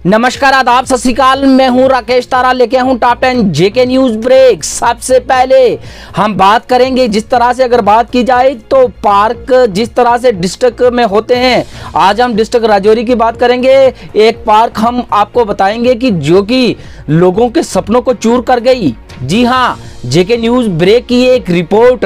नमस्कार, आदाब, सत श्री अकाल। मैं हूं राकेश तारा, लेके हूं टॉप 10 जेके न्यूज ब्रेक। सबसे पहले हम बात करेंगे, जिस तरह से अगर बात की जाए तो पार्क जिस तरह से डिस्ट्रिक्ट में होते हैं, आज हम डिस्ट्रिक्ट राजौरी की बात करेंगे। एक पार्क हम आपको बताएंगे कि जो कि लोगों के सपनों को चूर कर गई। जी हाँ, जेके न्यूज ब्रेक की एक रिपोर्ट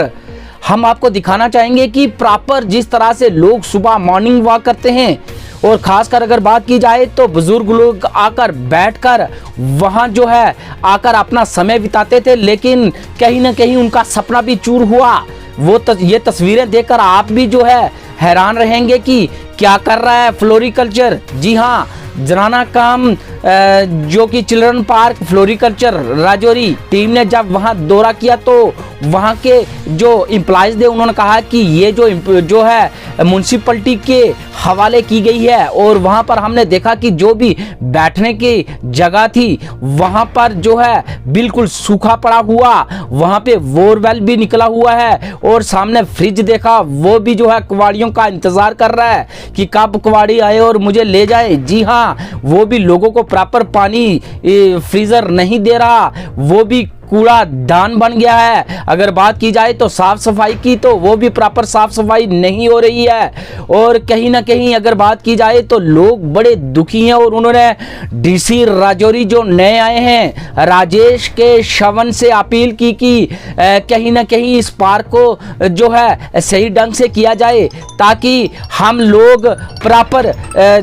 हम आपको दिखाना चाहेंगे कि प्रॉपर जिस तरह से लोग सुबह मॉर्निंग वॉक करते हैं, और खासकर अगर बात की जाए तो बुजुर्ग लोग आकर बैठकर वहां जो है आकर अपना समय बिताते थे, लेकिन कहीं ना कहीं उनका सपना भी चूर हुआ। ये तस्वीरें देखकर आप भी जो है हैरान रहेंगे कि क्या कर रहा है फ्लोरिकल्चर। जी हाँ, जनाना काम जो कि children park floriculture Rajouri team ने जब वहां दौरा किया तो वहां के जो एम्प्लॉइज थे, उन्होंने कहा कि ये जो है म्युनिसिपैलिटी के हवाले की गई है। और वहां पर हमने देखा कि जो भी बैठने की जगह थी वहां पर जो है बिल्कुल सूखा पड़ा हुआ, वहां पे बोरवेल भी निकला हुआ है, और सामने फ्रिज देखा, वो भी जो है कवाड़ियों का इंतजार कर रहा है कि कब कवाड़ी आए और मुझे ले जाए। जी हाँ, वो भी लोगों को प्रॉपर पानी फ्रीजर नहीं दे रहा, वो भी कूड़ा दान बन गया है। अगर बात की जाए तो साफ सफाई की, तो वो भी प्रॉपर साफ सफाई नहीं हो रही है। और कहीं ना कहीं अगर बात की जाए तो लोग बड़े दुखी हैं, और उन्होंने डीसी राजौरी जो नए आए हैं राजेश के श्रवण से अपील की कि कहीं ना कहीं इस पार्क को जो है सही ढंग से किया जाए, ताकि हम लोग प्रॉपर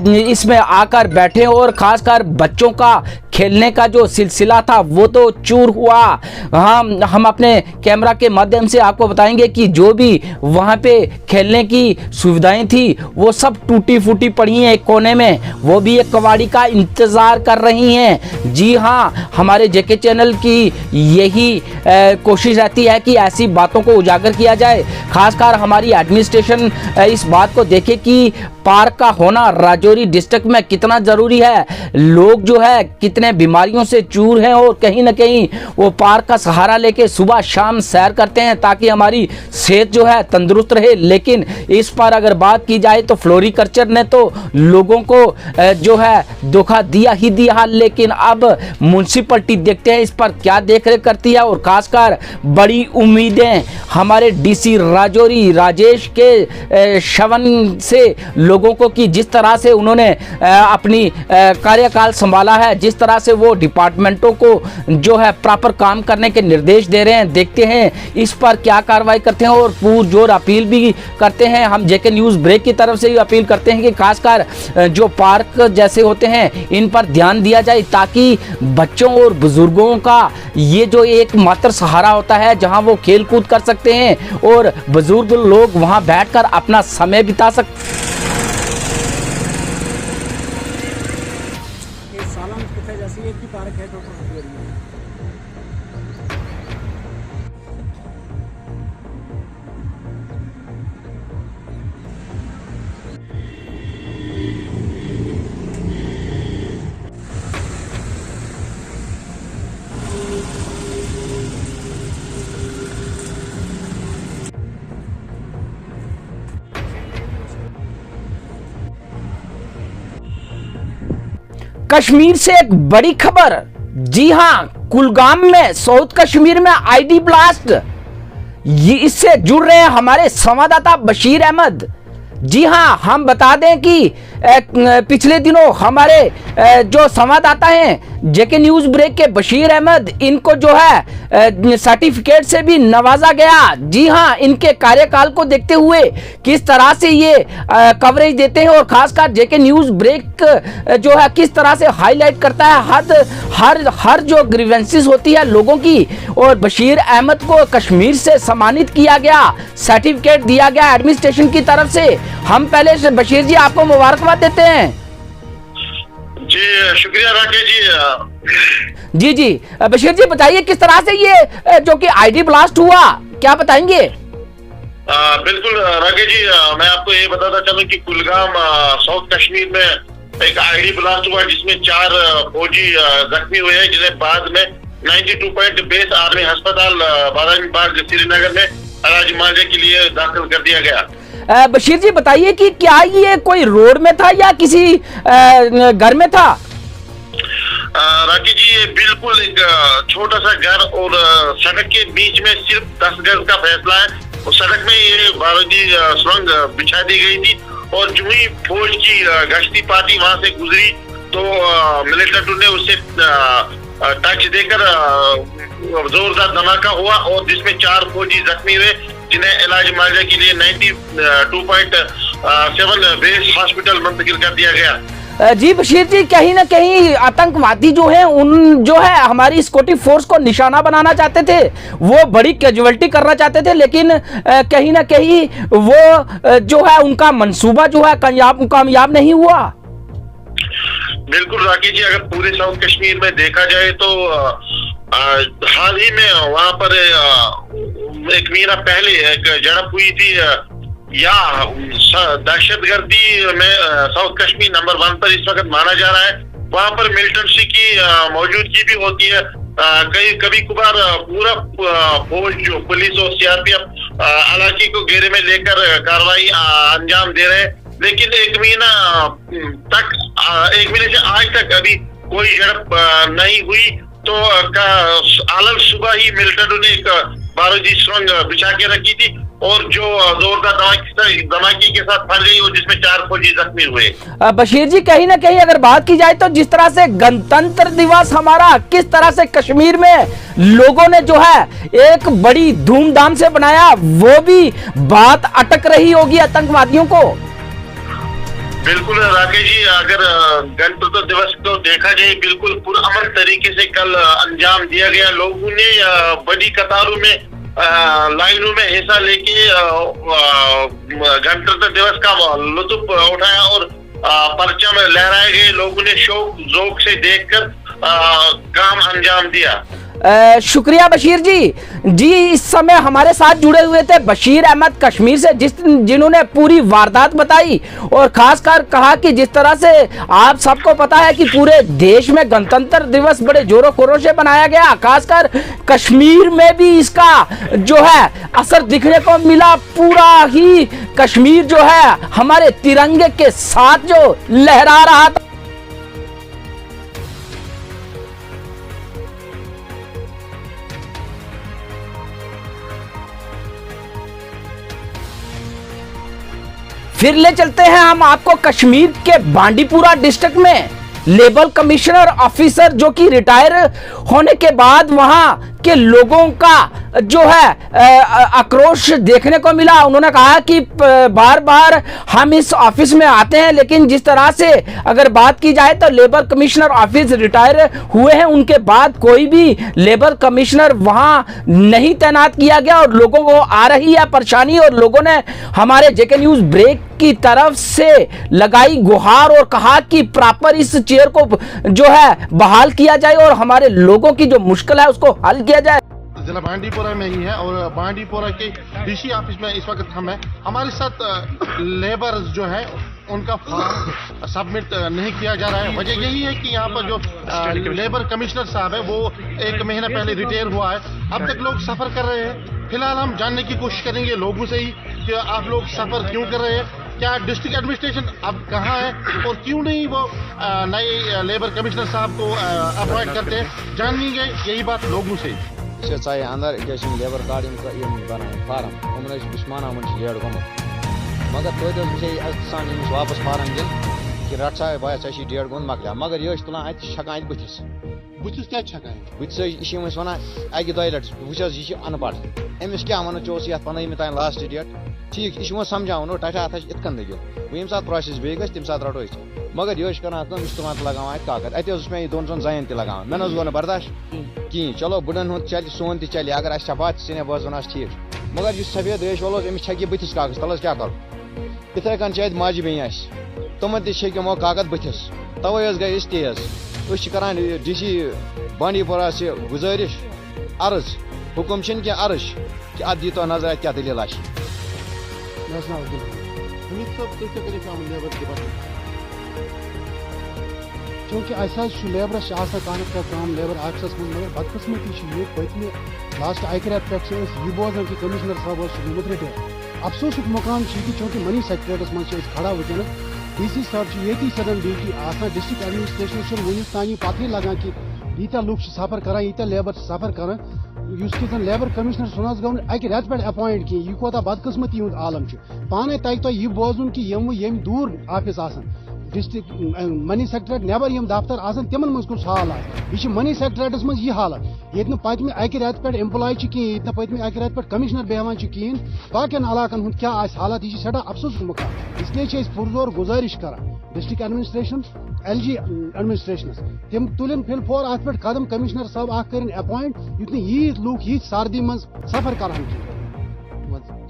इसमें आकर बैठे। और खासकर बच्चों का खेलने का जो सिलसिला था वो तो चूर हुआ। हम अपने कैमरा के माध्यम से आपको बताएंगे कि जो भी वहां पे खेलने की सुविधाएं थी वो सब टूटी फूटी पड़ी हैं एक कोने में, वो भी एक कवाड़ी का इंतजार कर रही हैं। जी हाँ, हमारे जेके चैनल की यही कोशिश रहती है कि ऐसी बातों को उजागर किया जाए। खासकर हमारी एडमिनिस्ट्रेशन इस बात को देखे कि पार्क का होना राजौरी डिस्ट्रिक्ट में कितना जरूरी है। लोग जो है कितने बीमारियों से चूर हैं, और कहीं ना कहीं वो पार्क का सहारा लेके सुबह शाम सैर करते हैं ताकि हमारी सेहत जो है तंदुरुस्त रहे। लेकिन इस पर अगर बात की जाए तो फ्लोरिकल्चर ने तो लोगों को जो है धोखा दिया ही दिया। लेकिन अब म्युनिसिपैलिटी देखते हैं इस पर क्या देखरेख करती है। और खासकर बड़ी उम्मीदें हमारे डीसी राजौरी राजेश के श्रवण से लोगों को, कि जिस तरह से उन्होंने अपनी कार्यकाल संभाला है, जिस तरह से वो डिपार्टमेंटों को जो है प्रॉपर काम करने के निर्देश दे रहे हैं, देखते हैं इस पर क्या कार्रवाई करते हैं। और पुरजोर अपील भी करते हैं, हम जेके न्यूज ब्रेक की तरफ से भी अपील करते हैं कि खासकर जो पार्क जैसे होते हैं इन पर ध्यान दिया जाए, ताकि बच्चों और बुजुर्गों का ये जो एक मात्र सहारा होता है जहां वो खेल कूद कर सकते हैं और बुजुर्ग लोग वहां बैठकर अपना समय बिता सकते। जैसी एक ही पार्क है टोटल राजौरी में। कश्मीर से एक बड़ी खबर। जी हां, कुलगाम में साउथ कश्मीर में आईडी ब्लास्ट, इससे जुड़ रहे हैं हमारे संवाददाता बशीर अहमद। जी हां, हम बता दें कि पिछले दिनों हमारे जो संवाददाता हैं जेके न्यूज ब्रेक के बशीर अहमद, इनको जो है सर्टिफिकेट से भी नवाजा गया। जी हां, इनके कार्यकाल को देखते हुए किस तरह से ये कवरेज देते हैं, और खासकर जेके न्यूज ब्रेक जो है किस तरह से हाईलाइट करता है हर जो ग्रीवेंसेस होती है लोगों की। और बशीर अहमद को कश्मीर से सम्मानित किया गया, सर्टिफिकेट दिया गया एडमिनिस्ट्रेशन की तरफ से। हम पहले से बशीर जी आपको मुबारकबाद देते हैं। जी शुक्रिया राकेश जी। जी बशीर जी, बताइए किस तरह से ये जो कि आईडी ब्लास्ट हुआ, क्या बताएंगे? बिल्कुल राकेश जी, मैं आपको ये बताता चलूं कि कुलगाम साउथ कश्मीर में एक आईडी ब्लास्ट हुआ जिसमें 4 फौजी जख्मी हुए हैं, जिन्हें बाद में 92 पॉइंट बेस आर्मी अस्पताल बादामी बाग श्रीनगर में इलाज मुआवजे के लिए दाखिल कर दिया गया। बशीर जी बताइए कि क्या ये कोई रोड में था या किसी घर में था? राकेश जी, ये बिल्कुल एक छोटा सा घर और सड़क के बीच में सिर्फ 10 गज का फैसला है। और सड़क में ये बारूदी सुरंग बिछा दी गई थी और जो ही फौज की गश्ती पार्टी वहां से गुजरी तो मिलिटेंट ने उससे टच देकर जोरदार धमाका हुआ और जिसमें 4 फौजी जख्मी हुए, जिन्हें इलाज मुआवजा के लिए 92.7 बेस हॉस्पिटल मुंतकिल कर दिया गया। जी बशीर जी, कहीं ना कहीं आतंकवादी जो है उन जो है हमारी सिक्योरिटी फोर्स को निशाना बनाना चाहते थे, वो बड़ी कैजुअलिटी करना चाहते थे, लेकिन कहीं ना कहीं वो जो है उनका मंसूबा जो है कामयाब नहीं हुआ। बिल्कुल राकेश जी, अगर पूरे साउथ कश्मीर में देखा जाए तो हाल ही में वहां पर एक महीना पहले एक झड़प हुई थी या दहशतगर्दी में साउथ कश्मीर नंबर 1 पर इस वक्त माना जा रहा है। वहां पर मिलिटेंसी की मौजूदगी भी होती है। कभी कभार पूरा फौज जो पुलिस और सीआरपीएफ इलाके को घेरे में लेकर कार्रवाई अंजाम दे रहे हैं, लेकिन एक महीने से आज तक अभी कोई झड़प नहीं हुई। तो अलग सुबह ही मिलिटेंटों ने एक बारूदी सुरंग बिछा के रखी थी और जो जोरदार धमाके के साथ फट गई और जिसमें 4 फौजी जख्मी हुए। बशीर जी, कहीं ना कहीं अगर बात की जाए तो जिस तरह से गणतंत्र दिवस हमारा किस तरह से कश्मीर में लोगों ने जो है एक बड़ी धूमधाम से बनाया, वो भी बात अटक रही होगी आतंकवादियों को। बिल्कुल राकेश जी, अगर गणतंत्र दिवस को देखा जाए बिल्कुल पुरअमन तरीके से कल अंजाम दिया गया। लोगों ने बड़ी कतारों में लाइनों में हिस्सा लेके गणतंत्र दिवस का लुत्फ उठाया और परचम लहराए गए। लोगों ने शौक ज़ौक से देखकर काम अंजाम दिया। शुक्रिया बशीर जी। इस समय हमारे साथ जुड़े हुए थे बशीर अहमद कश्मीर से, जिन्होंने पूरी वारदात बताई और खासकर कहा कि जिस तरह से आप सबको पता है कि पूरे देश में गणतंत्र दिवस बड़े जोरों शोरों से बनाया गया, खासकर कश्मीर में भी इसका जो है असर दिखने को मिला। पूरा ही कश्मीर जो है हमारे तिरंगे के साथ जो लहरा रहा था। फिर ले चलते हैं हम आपको कश्मीर के बांडीपुरा डिस्ट्रिक्ट में। लेबर कमिश्नर ऑफिसर जो कि रिटायर होने के बाद वहां के लोगों का जो है आक्रोश देखने को मिला। उन्होंने कहा कि बार बार हम इस ऑफिस में आते हैं, लेकिन जिस तरह से अगर बात की जाए तो लेबर कमिश्नर ऑफिस रिटायर हुए हैं, उनके बाद कोई भी लेबर कमिश्नर वहां नहीं तैनात किया गया और लोगों को आ रही है परेशानी। और लोगों ने हमारे जेके न्यूज ब्रेक की तरफ से लगाई गुहार और कहा कि प्रॉपर इस चेयर को जो है बहाल किया जाए और हमारे लोगों की जो मुश्किल है उसको हल किया जाए। जिला बांडीपुरा में ही है और बांडीपुरा के डीसी ऑफिस में इस वक्त हम हैं। हमारे साथ लेबर जो है उनका फॉर्म सबमिट नहीं किया जा रहा है। वजह यही है कि यहाँ पर जो लेबर कमिश्नर साहब है वो 1 महीना पहले रिटायर हुआ है। अब तक लोग सफर कर रहे हैं। फिलहाल हम जानने की कोशिश करेंगे लोगों से ही कि आप लोग सफर क्यों कर रहे हैं, क्या डिस्ट्रिक्ट एडमिनिस्ट्रेशन अब कहाँ है और क्यों नहीं वो नए लेबर कमिश्नर साहब को अपॉइंट करते हैं। जानेंगे यही बात लोगों से। चाहे अंदर लेबर कार्ड फार्म माना डेट गोमुत मगर तुम वापस फार्म दिन कि रट सा बया डेट गोद मकलिया मगर यह तुलान छकान बुथिस बुथिस क्या छकान बुथिस वन अकि दो लट वह यह अनपढ़ अमिस क्या वन चोस ये पन तान लास्ट डेट ठीक यह समझावन टटा अत इतकन लगे वह ये प्रोसेस बे गम रटो मगर यह कर लगान कागज अत मे दोन सन जयन लगान मे गो बर्दाश्त कहीं। चलो बुढ़न हूं चल सोन ति चल अगर शफात सिने बस वन ठीक मगर यह सफेद रेश वोल अमिस छे बुथिस कागज तलस क्या कर इथे कन माजि बेन तमन तमो कागज बुथिस तवे गई तेज करान डीसी बांडीपोरा से गुजारिश अर्ज हुकुम क्या अर्ज कि अत दी तो नजर क्या दलील चूँकि लेबरस काम लेबर ऑफिस मगर बदकस्मती ये पत्नी लास्ट अक रेत पे यह बोजान कि कमिश्नर साहब गोमुत रिटायर। अफसोस मुकाम चूँकि मनी सेक्रेटरीस मज खड़ा वनस डीसी साहब ये सदन ड्यूटी डिस्ट्रिक्ट एडमिनिस्ट्रेशन वनिस तानी पता लगान कि यीत्या लूक सफर करान यीत्या लेबर सफर करान लेबर कमिश्नर सुनास गो अक रेत पे अपॉइंट की यह कोता बदकिस्मती हुंद आलम पाने तक तो यह बोजन कि यम दूर ऑफिस डिस्ट्रिक्ट मनी सेक्रेटरेट नेबर यम दफ्तर आसान तिमन मज कुछ हाल यह मनी सेक्रेटरेटस मज यह हालत ये पत्मे अक रेत पे एम्प्लॉय कहें ये पत्मे अक रेत पे कमिश्नर बेहान कहें बाकियन इलाकन हुंद क्या हालत यह सड़ा अफसोस मुकाम इसलिए पुरजोर गुजारिश कर डिस्ट्रिक्ट एडमिनिस्ट्रेशन LG एडमिनिस्ट्रेशनस तम तुलन फिल फोर अत पे कदम कमिश्नर साहब कर अपॉइंट युत यीत लूक यीत सर्दी मज सफर करान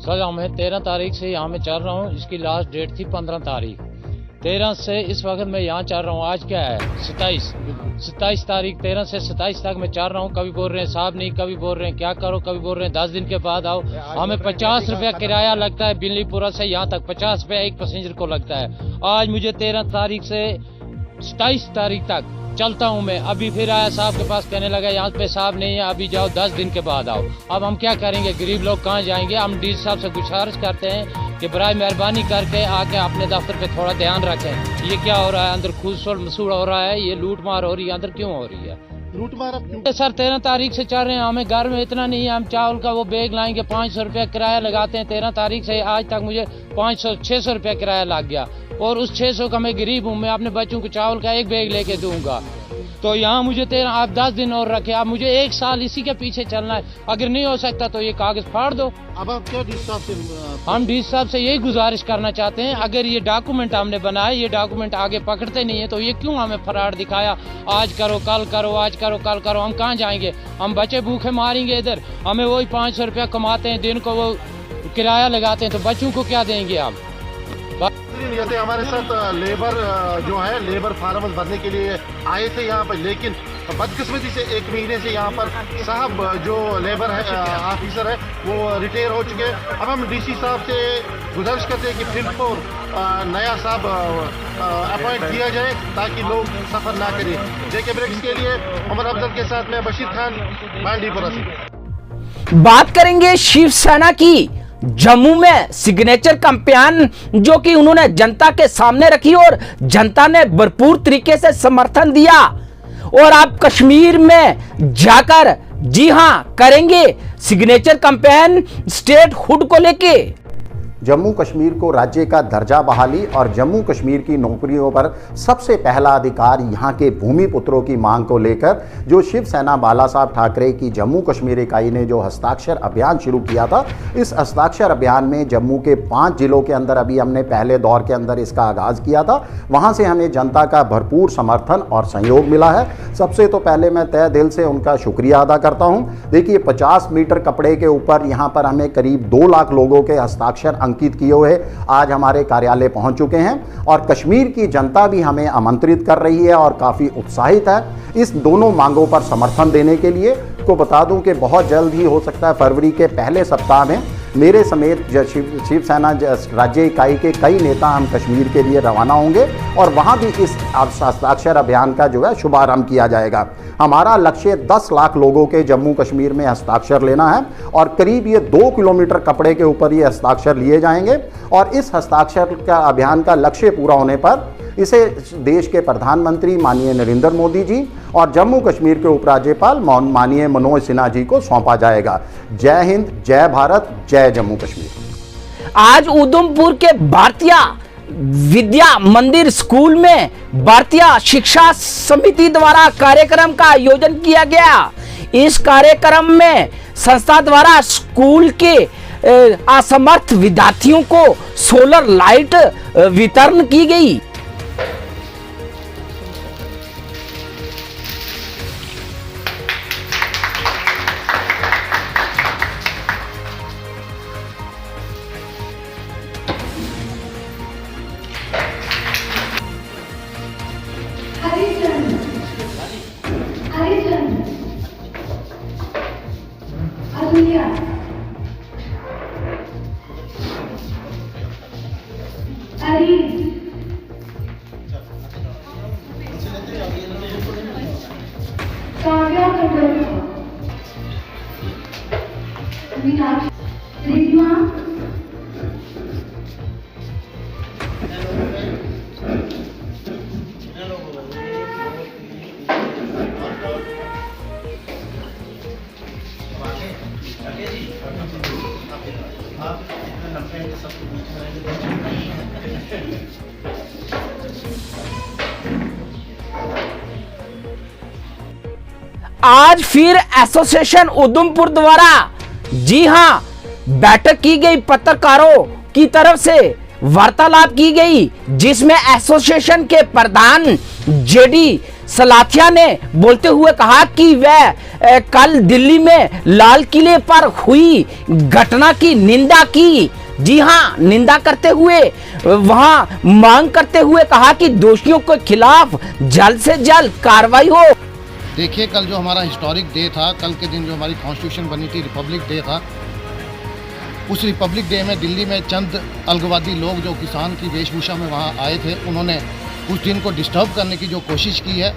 सर हमें 13 तारीख से यहाँ में चल रहा हूँ। इसकी लास्ट डेट थी 15 तारीख 13 से इस वक्त मैं यहाँ चल रहा हूँ। आज क्या है 27 तारीख 13 से 27 तक मैं चल रहा हूँ। कभी बोल रहे हैं साहब नहीं, कभी बोल रहे हैं क्या करो, कभी बोल रहे हैं 10 दिन के बाद आओ। हमें 50 रुपया किराया लगता है बिल्लीपुरा से यहाँ तक 50 रुपया एक पैसेंजर को लगता है। आज मुझे 13 तारीख से 27 तारीख तक चलता हूँ मैं। अभी फिर आया साहब के पास, कहने लगा यहाँ पे साहब नहीं है, अभी जाओ 10 दिन के बाद आओ। अब हम क्या करेंगे, गरीब लोग कहाँ जाएंगे। हम डी साहब से गुजारिश करते हैं कि बराए मेहरबानी करके आके अपने दफ्तर पे थोड़ा ध्यान रखें। ये क्या हो रहा है, अंदर खूसोड़ मसूड़ हो रहा है, ये लूट मार हो रही है, अंदर क्यों हो रही है लूट मार? क्यों सर 13 तारीख से चल रहे हैं। हमें घर में इतना नहीं है, हम चावल का वो बैग लाएंगे 500 रुपया किराया लगाते हैं। 13 तारीख से आज तक मुझे 500-600 रुपया किराया लग गया और उस 600 का मैं गरीब हूँ। मैं अपने बच्चों को चावल का एक बैग लेके दूंगा। तो यहाँ मुझे 13 आप 10 दिन और रखे, आप मुझे 1 साल इसी के पीछे चलना है। अगर नहीं हो सकता तो ये कागज फाड़ दो। अब आप क्या डी साहब से हम डी साहब से यही गुजारिश करना चाहते हैं, अगर ये डॉक्यूमेंट हमने बनाए, ये डॉक्यूमेंट आगे पकड़ते नहीं है तो ये क्यों हमें फराड दिखाया, आज करो कल करो, आज करो कल करो। हम कहाँ जाएंगे, हम बच्चे भूखे मारेंगे इधर। हमें वही 500 रुपया कमाते हैं दिन को, वो किराया लगाते हैं, तो बच्चों को क्या देंगे हम। ये हमारे साथ लेबर जो है लेबर फार्म भरने के लिए आए थे यहाँ पर, लेकिन बदकिस्मती से 1 महीने से यहाँ पर साहब जो लेबर है ऑफिसर है वो रिटायर हो चुके हैं। अब हम डीसी साहब से गुजारिश करते हैं कि फिर तो नया साहब अपॉइंट किया जाए ताकि लोग सफर ना करें। जेके ब्रेक्स के लिए उमर अफजल के साथ मैं बशीर खान, बांडीपुरा से। बात करेंगे शिवसेना की। जम्मू में सिग्नेचर कैंपेन जो कि उन्होंने जनता के सामने रखी और जनता ने भरपूर तरीके से समर्थन दिया। और आप कश्मीर में जाकर जी हां करेंगे सिग्नेचर कैंपेन स्टेट हुड को लेके। जम्मू कश्मीर को राज्य का दर्जा बहाली और जम्मू कश्मीर की नौकरियों पर सबसे पहला अधिकार यहाँ के भूमि पुत्रों की मांग को लेकर जो शिवसेना बाला साहब ठाकरे की जम्मू कश्मीर इकाई ने जो हस्ताक्षर अभियान शुरू किया था, इस हस्ताक्षर अभियान में जम्मू के 5 जिलों के अंदर अभी हमने पहले दौर के अंदर इसका आगाज़ किया था। वहाँ से हमें जनता का भरपूर समर्थन और सहयोग मिला है। सबसे तो पहले मैं तहे दिल से उनका शुक्रिया अदा करता हूँ। देखिए 50 मीटर कपड़े के ऊपर यहाँ पर हमें करीब 2 लाख लोगों के हस्ताक्षर अंकित किए हुए आज हमारे कार्यालय पहुंच चुके हैं और कश्मीर की जनता भी हमें आमंत्रित कर रही है और काफ़ी उत्साहित है इस दोनों मांगों पर समर्थन देने के लिए। को बता दूं कि बहुत जल्द ही हो सकता है फरवरी के पहले सप्ताह में मेरे समेत शिवसेना राज्य इकाई के कई नेता हम कश्मीर के लिए रवाना होंगे और वहां भी इस हस्ताक्षर अभियान का जो है शुभारंभ किया जाएगा। हमारा लक्ष्य 10 लाख लोगों के जम्मू कश्मीर में हस्ताक्षर लेना है और करीब ये 2 किलोमीटर कपड़े के ऊपर ये हस्ताक्षर लिए जाएंगे और इस हस्ताक्षर का अभियान का लक्ष्य पूरा होने पर इसे देश के प्रधानमंत्री माननीय नरेंद्र मोदी जी और जम्मू कश्मीर के उपराज्यपाल माननीय मनोज सिन्हा जी को सौंपा जाएगा। जय हिंद, जय भारत, जय जम्मू कश्मीर। आज उधमपुर के भारतीय विद्या मंदिर स्कूल में भारतीय शिक्षा समिति द्वारा कार्यक्रम का आयोजन किया गया। इस कार्यक्रम में संस्था द्वारा स्कूल के असमर्थ विद्यार्थियों को सोलर लाइट वितरण की गई। आज फिर एसोसिएशन उधमपुर द्वारा जी हां बैठक की गई, पत्रकारों की तरफ से वार्तालाप की गई, जिसमें एसोसिएशन के प्रधान जेडी सलाथिया ने बोलते हुए कहा कि वह कल दिल्ली में लाल किले पर हुई घटना की निंदा की। जी हां, निंदा करते हुए वहां मांग करते हुए कहा कि दोषियों के खिलाफ जल्द से जल्द कार्रवाई हो। देखिए, कल जो हमारा हिस्टोरिक डे था, कल के दिन जो हमारी कॉन्स्टिट्यूशन बनी थी, रिपब्लिक डे था, उस रिपब्लिक डे में दिल्ली में चंद अलगवादी लोग जो किसान की वेशभूषा में वहाँ आए थे, उन्होंने उस दिन को डिस्टर्ब करने की जो कोशिश की है,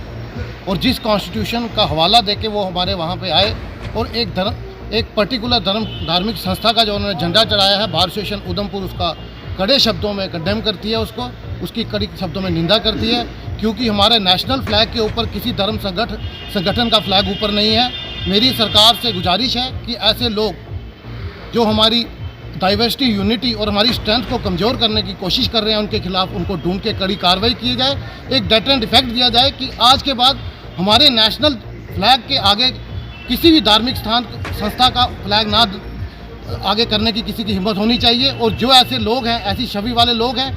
और जिस कॉन्स्टिट्यूशन का हवाला देके वो हमारे वहाँ पे आए और एक पर्टिकुलर धार्मिक संस्था का जो उन्होंने झंडा चढ़ाया है, बार एसोसिएशन उधमपुर, उसका कड़े शब्दों में कंडेम करती है, उसकी कड़ी शब्दों में निंदा करती है, क्योंकि हमारे नेशनल फ्लैग के ऊपर किसी धर्म संगठन का फ्लैग ऊपर नहीं है। मेरी सरकार से गुजारिश है कि ऐसे लोग जो हमारी डाइवर्सिटी, यूनिटी और हमारी स्ट्रेंथ को कमज़ोर करने की कोशिश कर रहे हैं, उनके खिलाफ उनको ढूंढ के कड़ी कार्रवाई की जाए, एक डेटरेंट इफेक्ट दिया जाए कि आज के बाद हमारे नेशनल फ्लैग के आगे किसी भी धार्मिक संस्था का फ्लैग ना आगे करने की किसी की हिम्मत होनी चाहिए। और जो ऐसे लोग हैं, ऐसी छवि वाले लोग हैं,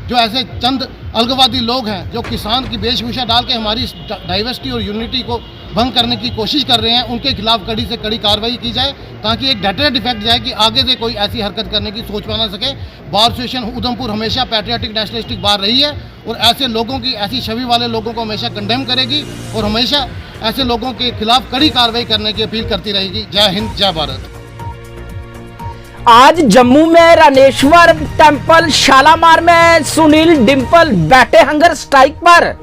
जो ऐसे चंद अलगवादी लोग हैं जो किसान की वेशभूषा डाल के हमारी डाइवर्सिटी और यूनिटी को भंग करने की कोशिश कर रहे हैं, उनके खिलाफ कड़ी से कड़ी कार्रवाई की जाए, ताकि एक डेटरेंट इफेक्ट जाए कि आगे से कोई ऐसी हरकत करने की सोच बना सके। बार एसोसिएशन उधमपुर हमेशा पैट्रियाटिक नेशनलिस्टिक बार रही है और ऐसे लोगों की, ऐसी छवि वाले लोगों को हमेशा कंडेम करेगी और हमेशा ऐसे लोगों के खिलाफ कड़ी कार्रवाई करने की अपील करती रहेगी। जय हिंद, जय भारत। आज जम्मू में रानेश्वर टेंपल शालामार में सुनील डिंपल बैठे हंगर स्ट्राइक पर।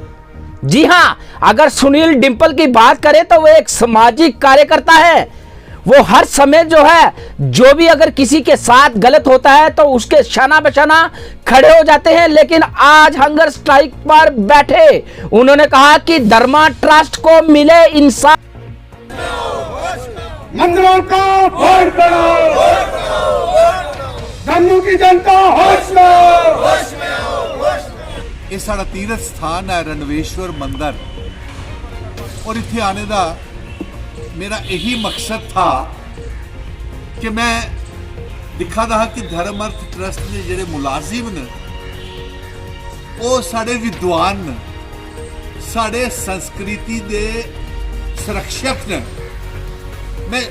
जी हां, अगर सुनील डिंपल की बात करें तो वो एक सामाजिक कार्यकर्ता है। वो हर समय जो है, जो भी अगर किसी के साथ गलत होता है तो उसके शाना बशाना खड़े हो जाते हैं, लेकिन आज हंगर स्ट्राइक पर बैठे उन्होंने कहा कि धर्मा ट्रस्ट को मिले इंसाफ। मंदिरों का फोड़ करो, जम्मू की जनता होश में आओ। ਇਹ ਸਾਡਾ ਤੀਰਥ ਸਥਾਨ ਹੈ ਰਣਵੇਸ਼ਵਰ ਮੰਦਰ, और इत्थे आने का मेरा यही मकसद था कि मैं दिखा था कि धर्म अर्थ ट्रस्ट के ਜਿਹੜੇ मुलाजिम ने ਉਹ ਸਾਡੇ विद्वान ने, ਸਾਡੇ संस्कृति के सुरक्षक ने। मैं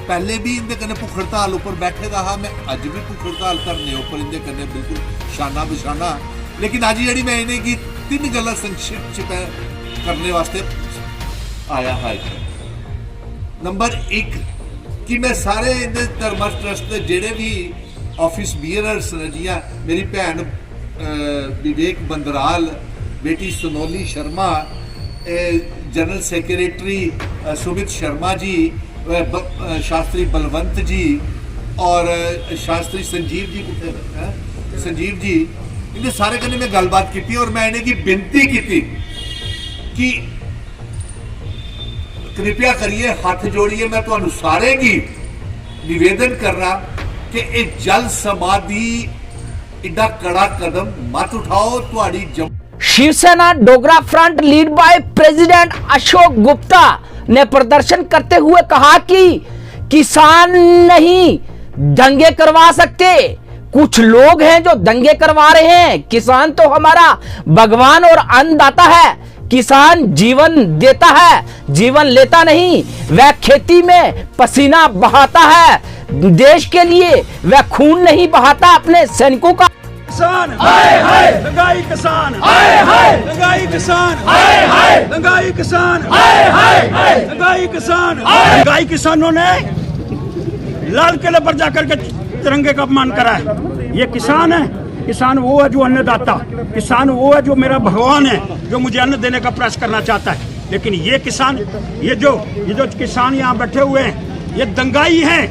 पहले भी इनके कन्ने भुख हड़ताल उपर बैठे रहा, मैं अज भी भुख हड़ताल करने उपर इनके कन्ने बिल्कुल शाना बशाना। लेकिन अज जी मैं इन्हें की 3 गल्लां संक्षिप्त च करने वास्ते आया है। नंबर 1 कि मैं सारे धर्म ट्रस्ट के जेडे भी ऑफिस बियरर्स ने, जियां मेरी भैन विवेक बंदराल, बेटी सोनोली शर्मा, जनरल सेक्रेटरी सुमित शर्मा जी, शास्त्री बलवंत जी और शास्त्री संजीव जी, इन्हें सारे कन्ने में गलबात की और मैं इन्हें की बेनती की कि कृपया करिए, हाथ जोड़िए, मैं तो सारे की निवेदन करना कि एक जल समाधि इतना कड़ा कदम मत उठाओ। तुहाड़ी Shiv Sena Dogra front lead by president Ashok Gupta ने प्रदर्शन करते हुए कहा कि किसान नहीं दंगे करवा सकते, कुछ लोग हैं जो दंगे करवा रहे हैं। किसान तो हमारा भगवान और अन्नदाता है। किसान जीवन देता है, जीवन लेता नहीं। वह खेती में पसीना बहाता है देश के लिए, वह खून नहीं बहाता अपने सैनिकों का। किसान हाय हाय, दंगाई किसान हाय हाय, दंगाई किसान हाय हाय, दंगाई किसान हाय हाय, दंगाई किसान। दंगाई किसानों ने लाल किले पर जाकर के तिरंगे का अपमान करा है। ये किसान है, किसान वो है जो अन्नदाता, किसान वो है जो मेरा भगवान है, जो मुझे अन्न देने का प्रयास करना चाहता है। लेकिन ये किसान, ये जो किसान यहाँ बैठे हुए हैं, ये दंगाई हैं।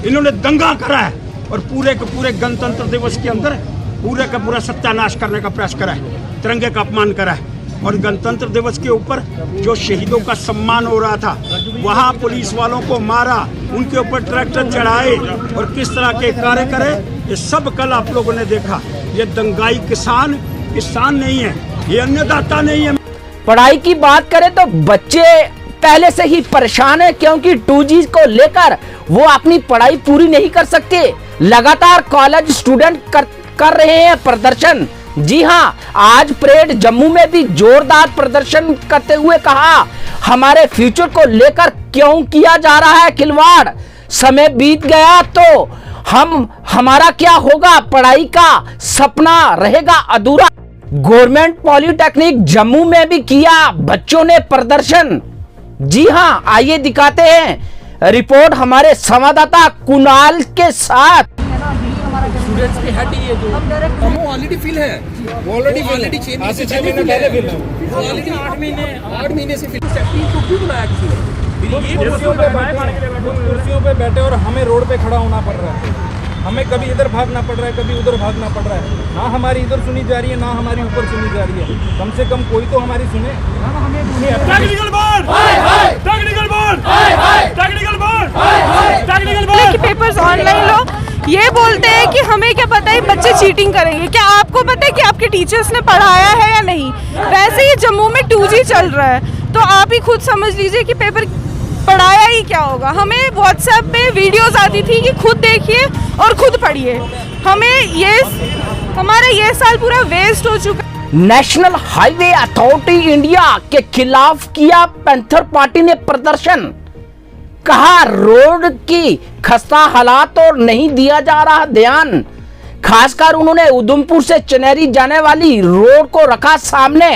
इन्होंने दंगा करा है और पूरे के पूरे गणतंत्र दिवस के अंदर पूरे का पूरा सत्यानाश करने का प्रयास करा है, तिरंगे का अपमान करा है। और गणतंत्र दिवस के ऊपर जो शहीदों का सम्मान हो रहा था, वहाँ पुलिस वालों को मारा, उनके ऊपर ट्रैक्टर चढ़ाए और किस तरह के कार्य करे, ये सब कल आप लोगों ने देखा। ये दंगाई किसान नहीं है, ये अन्नदाता नहीं है। पढ़ाई की बात करें तो बच्चे पहले से ही परेशान है, क्योंकि 2G को लेकर वो अपनी पढ़ाई पूरी नहीं कर सकते। लगातार कॉलेज स्टूडेंट कर रहे हैं प्रदर्शन। जी हां, आज परेड जम्मू में भी जोरदार प्रदर्शन करते हुए कहा, हमारे फ्यूचर को लेकर क्यों किया जा रहा है खिलवाड़। समय बीत गया तो हमारा क्या होगा, पढ़ाई का सपना रहेगा अधूरा। गवर्नमेंट पॉलिटेक्निक जम्मू में भी किया बच्चों ने प्रदर्शन। जी हां, आइए दिखाते हैं रिपोर्ट हमारे संवाददाता कुणाल के साथ। स्टूडेंट्स की हेड ही है जो हम ऑलरेडी फिल है, ऑलरेडी 6 महीने से पहले फिल है, ऑलरेडी 8 महीने से फिल। सेफ्टी को क्यों बुलाया किसी ने? ये कुर्सियों पे बैठे और हमें रोड पे खड़ा होना पड़ रहा है। हमें कभी इधर भागना पड़ रहा है, कभी उधर भागना पड़ रहा है। ना हमारी इधर सुनी जा रही है, ना हमारी ऊपर सुनी जा रही है। कम से कम कोई तो हमारी सुने। Technical board, technical board, technical board, technical board कि पेपर्स ऑनलाइन लो। ये बोलते हैं कि हमें क्या पता है बच्चे चीटिंग करेंगे। क्या आपको पता है कि आपके टीचर्स ने पढ़ाया है या नहीं? वैसे ही जम्मू में 2G चल रहा है, तो आप ही खुद समझ लीजिए कि पेपर पढ़ाया ही क्या होगा। हमें व्हाट्सएप पे वीडियोस आती थी कि खुद देखिए और खुद पढ़िए। हमारा ये साल पूरा वेस्ट हो चुका। नेशनल हाईवे अथॉरिटी इंडिया के खिलाफ किया पैंथर पार्टी ने प्रदर्शन। कहा रोड की खस्ता हालात और नहीं दिया जा रहा ध्यान। खासकर उन्होंने उधमपुर से चनेरी जाने वाली रोड को रखा सामने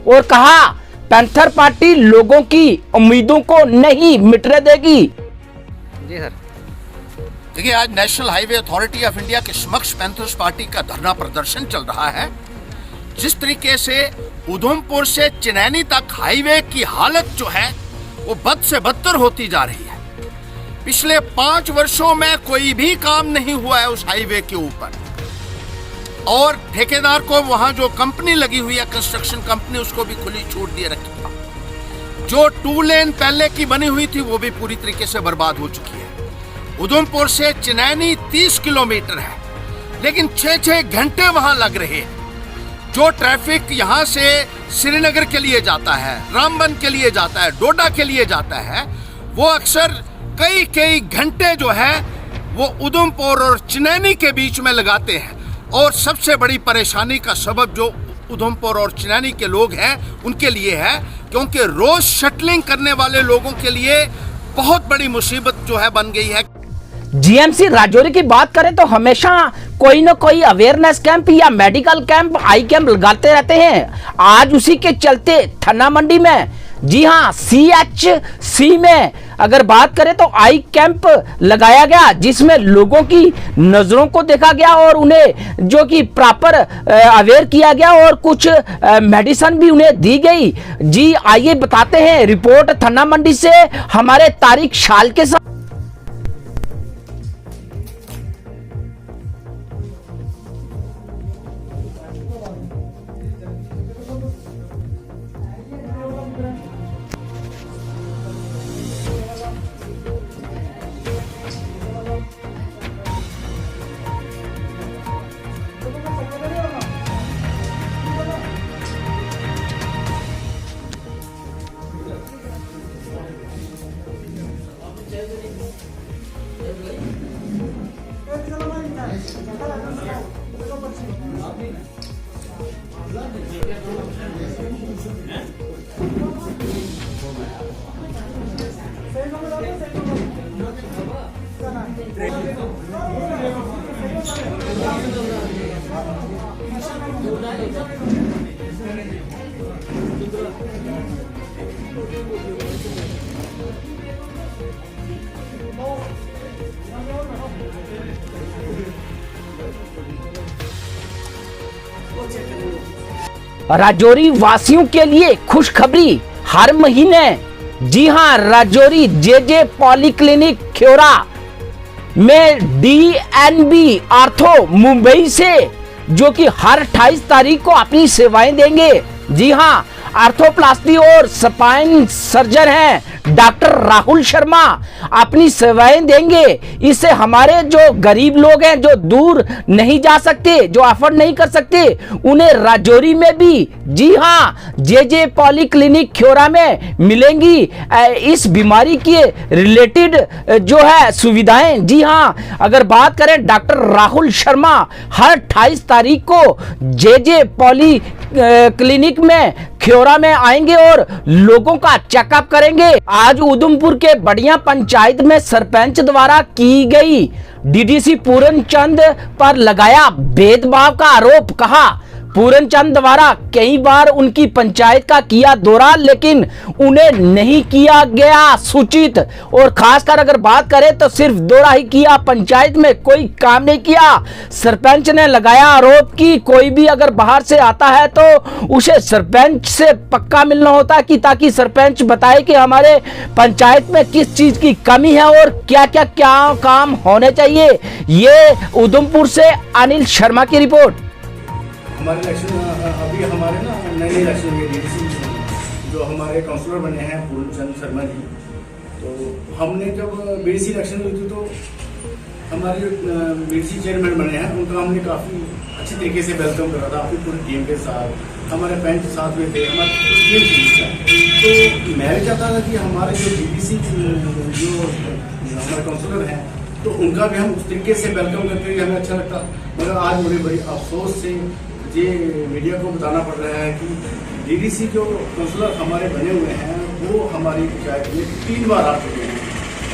और कहा पैंथर पार्टी लोगों की उम्मीदों को नहीं मिटने देगी। जी सर। देखिए, आज national highway authority of India के समक्ष पैंथर्स पार्टी का धरना प्रदर्शन चल रहा है। जिस तरीके से उधमपुर से चनैनी तक हाईवे की हालत जो है वो बद से बदतर होती जा रही है। पिछले 5 वर्षों में कोई भी काम नहीं हुआ है उस हाईवे के ऊपर, और ठेकेदार को वहां जो कंपनी लगी हुई है, कंस्ट्रक्शन कंपनी, उसको भी खुली छूट दिए रखी है। जो 2 लेन पहले की बनी हुई थी वो भी पूरी तरीके से बर्बाद हो चुकी है। उधमपुर से चनैनी 30 किलोमीटर है, लेकिन 6-6 घंटे वहां लग रहे हैं। जो ट्रैफिक यहाँ से श्रीनगर के लिए जाता है, रामबन के लिए जाता है, डोडा के लिए जाता है, वो अक्सर कई घंटे जो है वो उधमपुर और चनैनी के बीच में लगाते हैं। और सबसे बड़ी परेशानी का सबब जो उधमपुर और चनैनी के लोग हैं उनके लिए है, क्योंकि रोज शटलिंग करने वाले लोगों के लिए बहुत बड़ी मुसीबत जो है बन गई है। जीएमसी राजौरी की बात करें तो हमेशा कोई न कोई अवेयरनेस कैंप या मेडिकल कैंप, आई कैंप लगाते रहते हैं। आज उसी के चलते थन्ना मंडी में, जी हां, CHC में अगर बात करें तो आई कैंप लगाया गया, जिसमें लोगों की नजरों को देखा गया और उन्हें जो कि प्रॉपर अवेयर किया गया और कुछ मेडिसिन भी उन्हें दी गई। जी आइए बताते हैं रिपोर्ट थन्ना मंडी से हमारे तारिक शाल के साथ। राजौरी वासियों के लिए खुशखबरी हर महीने, जी हां, राजौरी JJ पॉलीक्लिनिक ख्योरा में DNB आर्थो मुंबई से जो कि हर 28 तारीख को अपनी सेवाएं देंगे। जी हाँ, आर्थोप्लास्टी और स्पाइन सर्जन हैं डॉक्टर राहुल शर्मा, अपनी सेवाएं देंगे। इससे हमारे जो गरीब लोग हैं, जो दूर नहीं जा सकते, जो अफोर्ड नहीं कर सकते, उन्हें राजौरी में भी, जी हाँ, जे पॉलीक्लिनिक ख्योरा में मिलेंगी इस बीमारी के रिलेटेड जो है सुविधाएं। जी हाँ, अगर बात करें डॉक्टर राहुल शर्मा हर 28 तारीख को जे पॉली क्लिनिक में ख्योरा में आएंगे और लोगों का चेकअप करेंगे। आज उधमपुर के बढ़िया पंचायत में सरपंच द्वारा की गई डीडीसी पूरन चंद पर लगाया भेदभाव का आरोप। कहा पूरन चंद द्वारा कई बार उनकी पंचायत का किया दौरा, लेकिन उन्हें नहीं किया गया सूचित। और खासकर अगर बात करें तो सिर्फ दौरा ही किया, पंचायत में कोई काम नहीं किया। सरपंच ने लगाया आरोप कि कोई भी अगर बाहर से आता है तो उसे सरपंच से पक्का मिलना होता है, कि ताकि सरपंच बताए कि हमारे पंचायत में किस चीज की कमी है और क्या काम होने चाहिए। ये उधमपुर से अनिल शर्मा की रिपोर्ट। हमारे इलेक्शन अभी हमारे ना नए इलेक्शन हुए डीडीसी जो हमारे काउंसलर बने हैं पूरन चंद शर्मा जी, तो हमने जब बीडीसी इलेक्शन हुई थी तो हमारे जो बीडीसी चेयरमैन बने हैं उनका हमने काफ़ी अच्छी तरीके से वेलकम करा था अपनी पूरी टीम के साथ। हमारे पंच साथ में थे, हमारी टीम थी। तो मैं भी चाहता था कि हमारे जो डीडीसी जो हमारे काउंसलर हैं तो उनका भी हम उस तरीके से वेलकम करते हुए हमें अच्छा लगता। मगर आज मुझे बड़ी अफसोस से ये मीडिया को बताना पड़ रहा है कि डीडीसी जो काउंसलर हमारे बने हुए हैं वो हमारी पंचायत में 3 बार आ चुके हैं।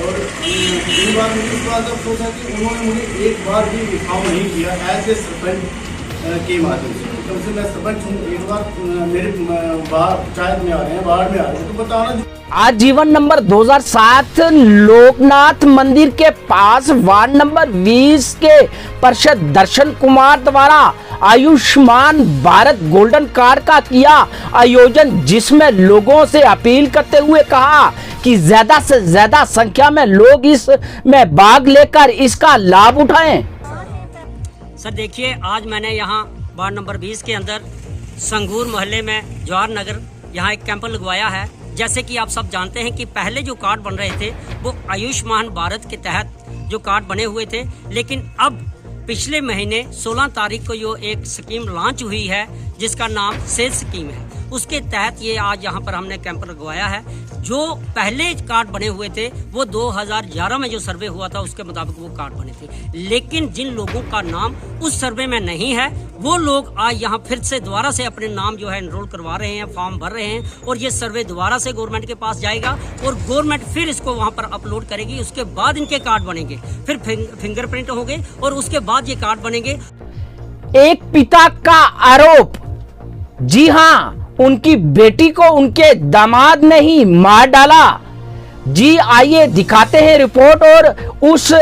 और 3 बार मुझे इस बात का अफसोस है कि उन्होंने मुझे एक बार भी इन्फॉर्म नहीं किया एज ए सरपंच के माध्यम से। कम से मैं सरपंच हूँ, एक बार मेरे पंचायत में आ रहे हैं, वार्ड में आ रहे हैं, तो बताना। आज जीवन नंबर 2007 लोकनाथ मंदिर के पास वार्ड नंबर 20 के पार्षद दर्शन कुमार द्वारा आयुष्मान भारत गोल्डन कार्ड का किया आयोजन, जिसमें लोगों से अपील करते हुए कहा कि ज्यादा से ज्यादा संख्या में लोग इसमें भाग लेकर इसका लाभ उठाएं। सर देखिए, आज मैंने यहाँ वार्ड नंबर 20 के अंदर संगूर मोहल्ले में जवाहर नगर यहाँ एक कैंप लगवाया है। जैसे कि आप सब जानते हैं कि पहले जो कार्ड बन रहे थे वो आयुष्मान भारत के तहत जो कार्ड बने हुए थे, लेकिन अब पिछले महीने 16 तारीख को जो एक स्कीम लॉन्च हुई है जिसका नाम सेल्स स्कीम है, उसके तहत ये आज यहाँ पर हमने कैंप लगवाया है। जो पहले कार्ड बने हुए थे वो 2011 में जो सर्वे हुआ था उसके मुताबिक वो कार्ड बने थे, लेकिन जिन लोगों का नाम उस सर्वे में नहीं है वो लोग आज यहाँ फिर से दोबारा से अपने नाम जो है एनरोल करवा रहे हैं, फॉर्म भर रहे हैं, और ये सर्वे दोबारा से गवर्नमेंट के पास जाएगा और गवर्नमेंट फिर इसको वहाँ पर अपलोड करेगी। उसके बाद इनके कार्ड बनेंगे, फिर फिंगरप्रिंट होंगे और उसके बाद ये कार्ड बनेंगे। एक पिता का आरोप, जी हाँ, उनकी बेटी को उनके दामाद ने ही मार डाला। जी आइए दिखाते हैं रिपोर्ट और उस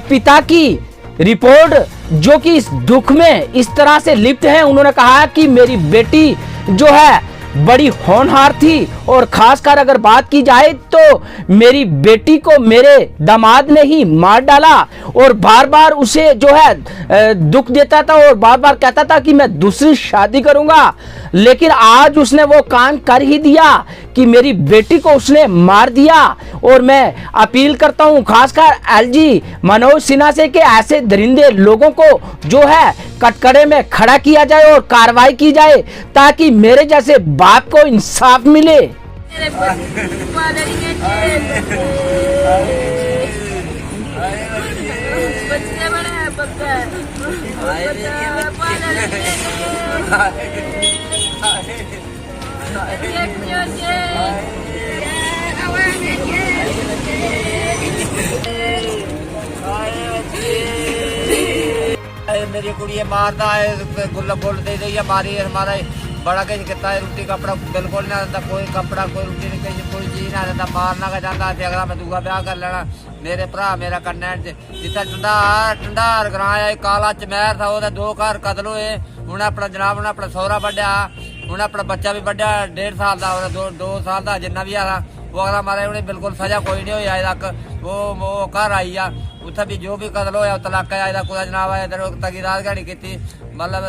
पिता की रिपोर्ट जो कि इस दुख में इस तरह से लिप्त है। उन्होंने कहा कि मेरी बेटी जो है बड़ी होनहार थी और खासकर अगर बात की जाए तो मेरी बेटी को मेरे दामाद ने ही मार डाला और बार बार उसे जो है दुख देता था और बार बार कहता था कि मैं दूसरी शादी करूंगा, लेकिन आज उसने वो काम कर ही दिया कि मेरी बेटी को उसने मार दिया। और मैं अपील करता हूं खासकर एलजी मनोज सिन्हा से कि ऐसे दरिंदे लोगों को जो है कटघरे में खड़ा किया जाए और कार्रवाई की जाए ताकि मेरे जैसे बाप को इंसाफ मिले। मेरी कुड़ी मारता है, गुल्ला बोल दे दी मारी हमारा बड़ा कहीं कहता है, रोटी कपड़ा बिल्कुल नहीं आता, कोई कपड़ा कोई रोटी नहीं, कहीं कोई चीज नहीं आता, मारना का जाता है, अगला मैं दूसरा ब्याह कर लेना। मेरे भरा मेरा करना जितना टंडार ग्रां काला चमैर था, वो 2 घर कतल हुए। उन्हें अपना जनाब अपना सौरा बढ़िया, उन्हें अपना बच्चा भी बढ़िया 1.5 साल का 2 साल का जिन्ना भी आ वो अगला मारे उन्हें बिल्कुल सजा कोई नहीं हुई अजे तक वो घर आई आ उत्थे भी जो भी कतल होया तलाका अजे तक कुदै जनाब इधर तकीदार गै नहीं कीती मतलब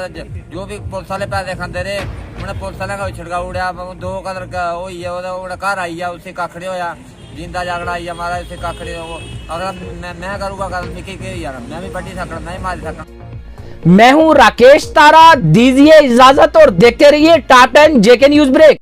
जो भी पुलिस वाले पैसे खंदे रहे उन्हें पुलिस वाले का छिड़का उड़िया 2 कतल होई है ओह्दे घर आई आ उसी कक्ख नहीं होया जिंदा जागड़ा आई आ महाराज उसी कक्ख नहीं अगर मैं करूँगा कतल मिकी केह् यार मैं भी बड्डी सकना मैं भी मारी सकना। मैं हूं राकेश तारा, दीजिए इजाजत और देखते रहिए टॉप 10 जेके न्यूज ब्रेक।